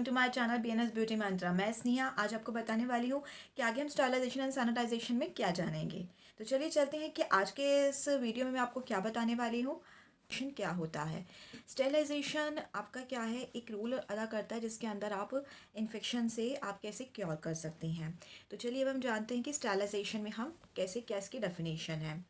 To my channel BNS Beauty Mantra. मैं स्नेहा आज आपको बताने वाली हूँ कि आगे हम स्टाइलाइजेशन एंड सैनिटाइजेशन में क्या जानेंगे। तो चलिए चलते हैं कि आज के इस वीडियो में मैं आपको क्या बताने वाली हूँ। क्या होता है स्टेरिलाइजेशन? आपका क्या है, एक रूल अदा करता है जिसके अंदर आप इन्फेक्शन से आप कैसे क्योर कर सकते हैं। तो चलिए अब हम जानते हैं कि स्टेरिलाइजेशन में हम कैसे, क्या इसकी डेफिनेशन है।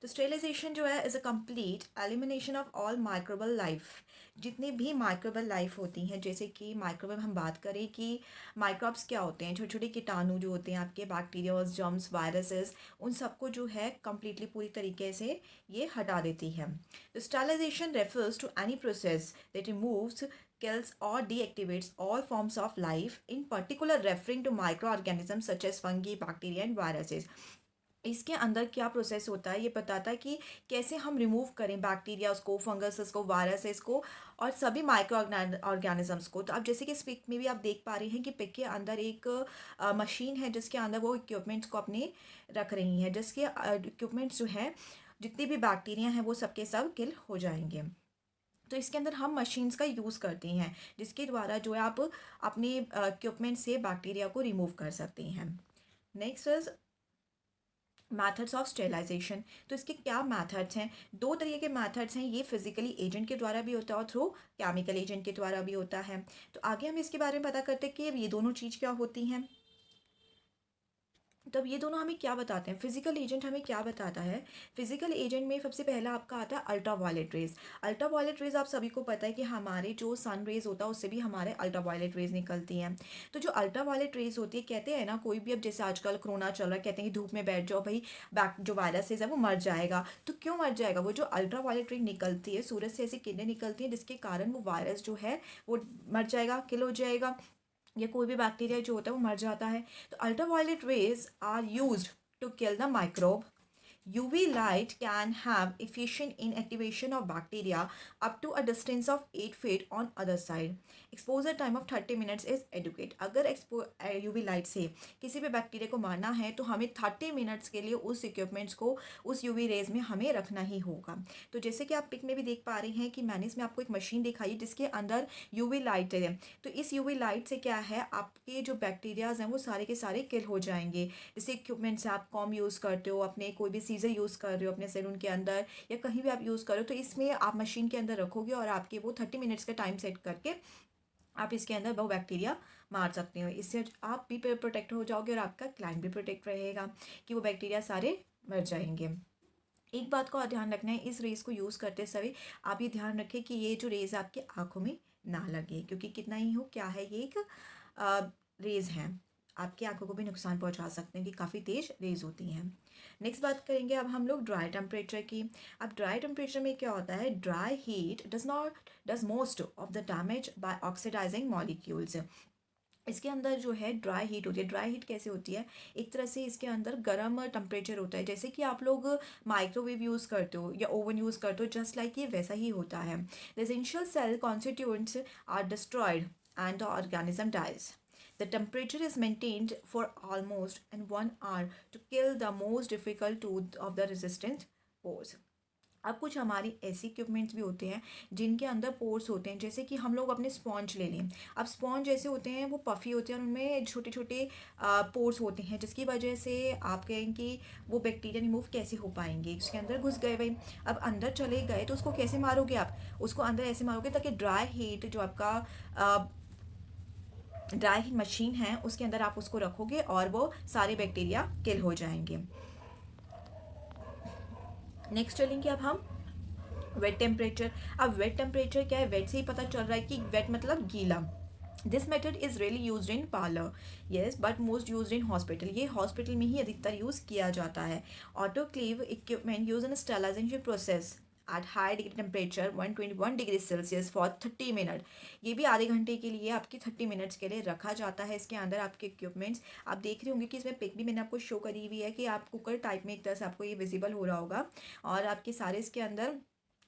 तो स्टेरिलाइजेशन जो है is a complete elimination of all microbial life. जितनी भी माइक्रोबल लाइफ होती हैं, जैसे कि माइक्रोबल हम बात करें कि माइक्रोब्स क्या होते हैं, छोटे छोटे कीटाणु जो होते हैं आपके, बैक्टीरियाज, जर्म्स, वायरसेस, उन सबको जो है कम्प्लीटली पूरी तरीके से ये हटा देती है। तो sterilisation refers to any process that removes, kills or deactivates all forms of life, in particular referring to microorganisms such as fungi, bacteria and viruses। इसके अंदर क्या प्रोसेस होता है ये बताता है कि कैसे हम रिमूव करें बैक्टीरिया उसको, फंगस को, वायरसेस को और सभी माइक्रो ऑर्गेनिजम्स को। तो आप जैसे कि इस पिक में भी आप देख पा रहे हैं कि पिक के अंदर एक मशीन है जिसके अंदर वो इक्विपमेंट्स को अपने रख रही हैं, जिसके इक्विपमेंट्स जो है, जितनी भी बैक्टीरिया हैं वो सबके सब किल हो जाएंगे। तो इसके अंदर हम मशीन्स का यूज़ करते हैं जिसके द्वारा जो है आप अपने इक्विपमेंट से बैक्टीरिया को रिमूव कर सकते हैं। Next is methods of sterilisation. तो इसके क्या मैथड्स हैं? दो तरीके के मैथड्स हैं, ये फिजिकली एजेंट के द्वारा भी होता है और थ्रू केमिकल एजेंट के द्वारा भी होता है। तो आगे हम इसके बारे में पता करते हैं कि ये दोनों चीज़ क्या होती हैं। तब ये दोनों हमें क्या बताते हैं? फिजिकल एजेंट हमें क्या बताता है? फिजिकल एजेंट में सबसे पहला आपका आता है ultraviolet rays. Ultraviolet rays आप सभी को पता है कि हमारे जो सन रेज होता है उससे भी हमारे अल्ट्रा वायलेट रेज निकलती हैं। तो जो अल्ट्रा वायलेट रेज होती है, कहते हैं ना, कोई भी अब जैसे आजकल कोरोना चल रहा है, कहते हैं कि धूप में बैठ जाओ भाई, बैक जो वायरसेस है वो मर जाएगा। तो क्यों मर जाएगा? वो जो अल्ट्रा वायलेट रेज निकलती है, सूरज से ऐसी किरणें निकलती हैं जिसके कारण वो वायरस जो है वो मर जाएगा, किल हो जाएगा, या कोई भी बैक्टीरिया जो होता है वो मर जाता है। तो ultraviolet rays are used to kill the microbe. UV light can have efficient inactivation of bacteria up to a distance of 8 feet on other side. Exposure time of 30 minutes is adequate। अगर UV light से किसी भी bacteria को मारना है तो हमें 30 minutes के लिए उस इक्विपमेंट्स को उस UV रेज में हमें रखना ही होगा। तो जैसे कि आप पिक में भी देख पा रहे हैं कि मैंने इसमें आपको एक मशीन दिखाई है जिसके अंदर UV लाइट है। तो इस UV लाइट से क्या है, आपके जो बैक्टीरियाज हैं वो सारे के सारे किल हो जाएंगे। जैसे इक्विपमेंट से आप कॉम यूज़ करते हो, अपने कोई भी सीजर यूज़ कर रहे हो अपने सैलून के अंदर, या कहीं भी आप यूज़ कर रहे हो, तो इसमें आप मशीन के अंदर रखोगे और आपके वो 30 मिनट्स का टाइम सेट करके आप इसके अंदर वो बैक्टीरिया मार सकते हो। इससे आप भी प्रोटेक्ट हो जाओगे और आपका क्लाइंट भी प्रोटेक्ट रहेगा कि वो बैक्टीरिया सारे मर जाएंगे। एक बात का और ध्यान रखना है, इस रेस को यूज़ करते समय आप ये ध्यान रखें कि ये जो रेज़ आपकी आँखों में ना लगे, क्योंकि कितना ही हो क्या है, ये एक रेज़ हैं, आपकी आंखों को भी नुकसान पहुंचा सकते हैं कि काफ़ी तेज़ रेज होती हैं। नेक्स्ट बात करेंगे अब हम लोग ड्राई टेम्परेचर की। अब ड्राई टेम्परेचर में क्या होता है, dry heat does most of the damage by oxidising molecules. इसके अंदर जो है ड्राई हीट होती है। ड्राई हीट कैसे होती है? एक तरह से इसके अंदर गर्म टेम्परेचर होता है, जैसे कि आप लोग माइक्रोवेव यूज़ करते हो या ओवन यूज़ करते हो, जस्ट लाइक ये वैसा ही होता है। The essential cell constituents are destroyed and the organism dies. The temperature is maintained for almost in 1 hour to kill the most difficult of the resistant pores। अब कुछ हमारी ऐसी इक्विपमेंट्स भी होते हैं जिनके अंदर पोर्स होते हैं, जैसे कि हम लोग अपने स्पॉन्ज ले लें। अब स्पॉन्ज जैसे होते हैं वो पफ़ी होते हैं और उनमें छोटे छोटे पोर्स होते हैं, जिसकी वजह से आप कहें कि वो बैक्टीरिया रिमूव कैसे हो पाएंगे, उसके अंदर घुस गए भाई। अब अंदर चले गए तो उसको कैसे मारोगे आप? उसको अंदर ऐसे मारोगे ताकि ड्राई हीट जो आपका ड्राई हीट मशीन है उसके अंदर आप उसको रखोगे और वो सारे बैक्टीरिया किल हो जाएंगे। नेक्स्ट चलेंगे अब हम वेट टेम्परेचर। अब वेट टेम्परेचर क्या है? वेट से ही पता चल रहा है कि वेट मतलब गीला। This method is really use in parlour, yes, but most use in hospital. ये हॉस्पिटल में ही अधिकतर यूज़ किया जाता है। Autoclave equipment use in sterilisation process at high degree temperature 121 degree Celsius for 30 minute. ये भी आधे घंटे के लिए आपकी 30 मिनट्स के लिए रखा जाता है। इसके अंदर आपके इक्विपमेंट्स आप देख रहे होंगे कि इसमें पिक भी मैंने आपको शो करी हुई है कि आप कुकर टाइप में एक तरह से आपको ये विजिबल हो रहा होगा, और आपके सारे इसके अंदर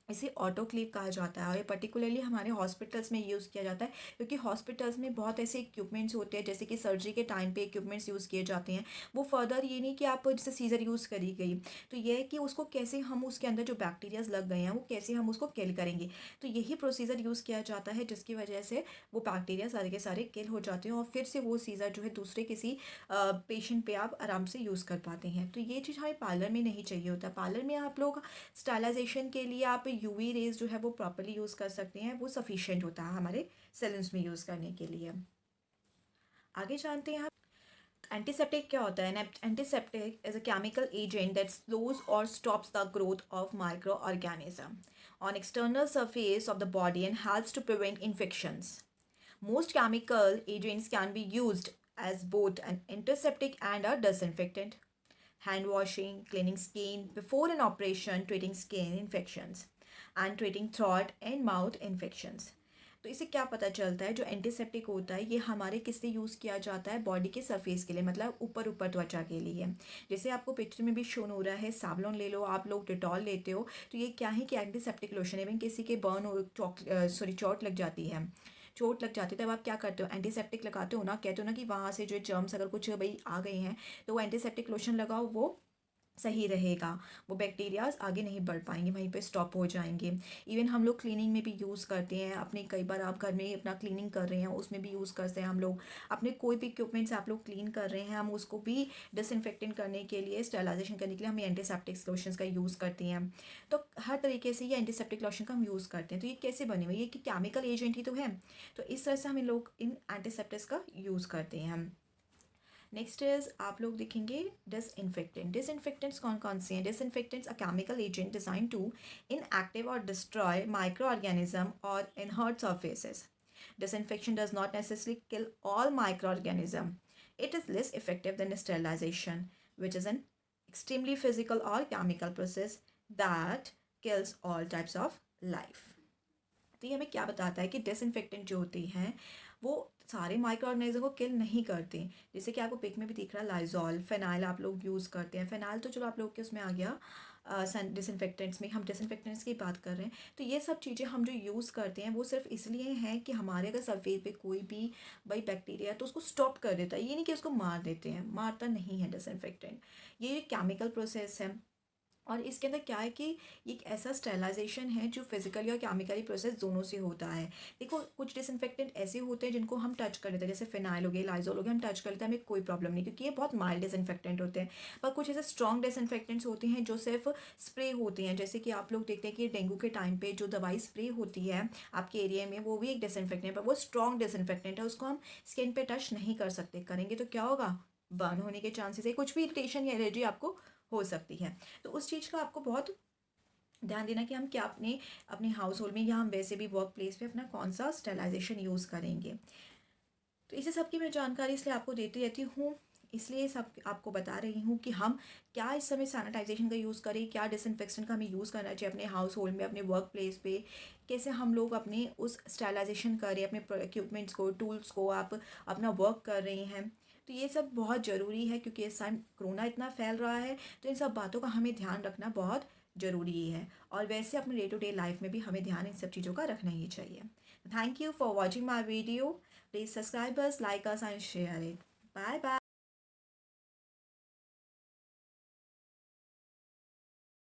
इसे ऑटोक्लेव कहा जाता है और ये पर्टिकुलरली हमारे हॉस्पिटल्स में यूज़ किया जाता है, क्योंकि हॉस्पिटल्स में बहुत ऐसे इक्विपमेंट्स होते हैं जैसे कि सर्जरी के टाइम पे इक्विपमेंट्स यूज़ किए जाते हैं। वो फर्दर ये नहीं कि आप जैसे सीज़र यूज़ करी गई, तो ये है कि उसको कैसे हम उसके अंदर जो बैक्टीरियाज लग गए हैं वो कैसे हम उसको किल करेंगे। तो यही प्रोसीजर यूज़ किया जाता है जिसकी वजह से वो बैक्टीरिया सारे के सारे किल हो जाते हैं और फिर से वो सीज़र जो है दूसरे किसी पेशेंट पे आप आराम से यूज़ कर पाते हैं। तो ये चीज़ हमें पार्लर में नहीं चाहिए होता। पार्लर में आप लोग स्टाइलाइजेशन के लिए आप यूवी रेज जो है वो प्रॉपर्ली यूज़ कर सकते हैं, वो सफिशिएंट होता है हमारे सैलून्स में यूज़ करने के लिए। आगे जानते हैं हम एंटीसेप्टिक क्या होता है। Antiseptic is a chemical agent that slows or stops the growth of micro organism on external surface of the body and helps to prevent infections. Most chemical agents can be used as both an antiseptic and a disinfectant. Hand washing, cleaning skin before an operation, treating skin infections, and treating throat and mouth infections. तो इससे क्या पता चलता है, जो antiseptic होता है ये हमारे किस लिए यूज़ किया जाता है, बॉडी के सरफेस के लिए, मतलब ऊपर ऊपर त्वचा के लिए। जैसे आपको पिक्चर में भी शोन हो रहा है, सावलॉन ले लो, आप लोग डिटॉल लेते हो, तो ये क्या है कि एंटीसेप्टिक लोशन है। इवन किसी के बर्न हो चोट लग जाती है, चोट लग जाती है, तब आप क्या करते हो, एंटीसेप्टिक लगाते हो ना, कहते हो ना कि वहाँ से जो जर्म्स अगर कुछ भाई आ गए हैं तो वो एंटीसेप्टिक लोशन लगाओ, वो सही रहेगा, वो बैक्टीरियाज आगे नहीं बढ़ पाएंगे, वहीं पे स्टॉप हो जाएंगे। इवन हम लोग क्लीनिंग में भी यूज़ करते हैं अपने, कई बार आप घर में अपना क्लीनिंग कर रहे हैं उसमें भी यूज़ करते हैं हम लोग। अपने कोई भी इक्विपमेंट्स आप लोग क्लीन कर रहे हैं, हम उसको भी डिसइंफेक्टेंट करने के लिए, स्टेलाइजेशन करने के लिए हम एंटीसेप्टिक लोशंस का यूज़ करते हैं। तो हर तरीके से ये एंटीसेप्टिक लोशन का हम यूज़ करते हैं। तो ये कैसे बने हुए, ये कि केमिकल एजेंट ही तो है, तो इस तरह से हम इन लोग इन एंटीसेप्टिक्स का यूज़ करते हैं हम। नेक्स्ट इज आप लोग देखेंगे डिसइंफेक्टेंट। डिसइंफेक्टेंट्स कौन कौन से हैं। Disinfectants a chemical agent design to inactive or destroy microorganism और inert surfaces. Disinfection does not necessarily kill all microorganism. It is less effective than sterilization, which is an extremely physical or chemical process that kills all types of life. तो ये हमें क्या बताता है कि disinfectant जो होते हैं वो सारे माइक्रो ऑर्गेनिज्म को किल नहीं करते। जैसे कि आपको पिक में भी दिख रहा है लाइजॉल, फिनाइल आप लोग यूज़ करते हैं। फिनाइल तो चलो आप लोग के उसमें आ गया डिसइंफेक्टेंट्स में, हम डिसइंफेक्टेंट्स की बात कर रहे हैं। तो ये सब चीज़ें हम जो यूज़ करते हैं वो सिर्फ इसलिए हैं कि हमारे अगर सरफेस पे कोई भी भाई बैक्टीरिया है तो उसको स्टॉप कर देता है, ये नहीं कि उसको मार देते हैं, मारता नहीं है डिसइंफेक्टेंट। ये केमिकल प्रोसेस है और इसके अंदर क्या है कि ये एक ऐसा स्टेलाइजेशन है जो फिजिकली और केमिकली प्रोसेस दोनों से होता है। देखो कुछ डिसइंफेक्टेंट ऐसे होते हैं जिनको हम टच कर लेते हैं, जैसे फिनाइल हो गया, लाइजोल हो गया, हम टच कर लेते हैं, हमें कोई प्रॉब्लम नहीं, क्योंकि ये बहुत माइल्ड डिसइंफेक्टेंट होते हैं। पर कुछ ऐसे स्ट्रॉन्ग डिसइंफेक्टेंट्स होते हैं जो सिर्फ स्प्रे होते हैं, जैसे कि आप लोग देखते हैं कि डेंगू के टाइम पे जो दवाई स्प्रे होती है आपके एरिया में, वो भी एक डिसइंफेक्टेंट है, पर वो स्ट्रॉन्ग डिसइंफेक्टेंट है, उसको हम स्किन पे टच नहीं कर सकते, करेंगे तो क्या होगा, बर्न होने के चांसेस है, कुछ भी इरिटेशन या एलर्जी आपको हो सकती है। तो उस चीज़ का आपको बहुत ध्यान देना कि हम क्या अपने अपने हाउस होल्ड में या हम वैसे भी वर्क प्लेस पे अपना कौन सा स्टेलाइजेशन यूज़ करेंगे। तो इसे सब की मैं जानकारी इसलिए आपको देती रहती हूँ, इसलिए सब आपको बता रही हूँ कि हम क्या इस समय सैनिटाइजेशन का यूज़ करें, क्या डिसइंफेक्शन का हमें यूज़ करना चाहिए अपने हाउस होल्ड में, अपने वर्क प्लेस पे, कैसे हम लोग अपने उस स्टेलाइजेशन करें, अपने इक्विपमेंट्स को, टूल्स को, आप अपना वर्क कर रहे हैं। तो ये सब बहुत ज़रूरी है क्योंकि इस टाइम कोरोना इतना फैल रहा है, तो इन सब बातों का हमें ध्यान रखना बहुत ज़रूरी है। और वैसे अपने डे टू डे लाइफ में भी हमें ध्यान इन सब चीज़ों का रखना ही चाहिए। Thank you for watching my video. Please subscribe us, like us and share it. Bye bye.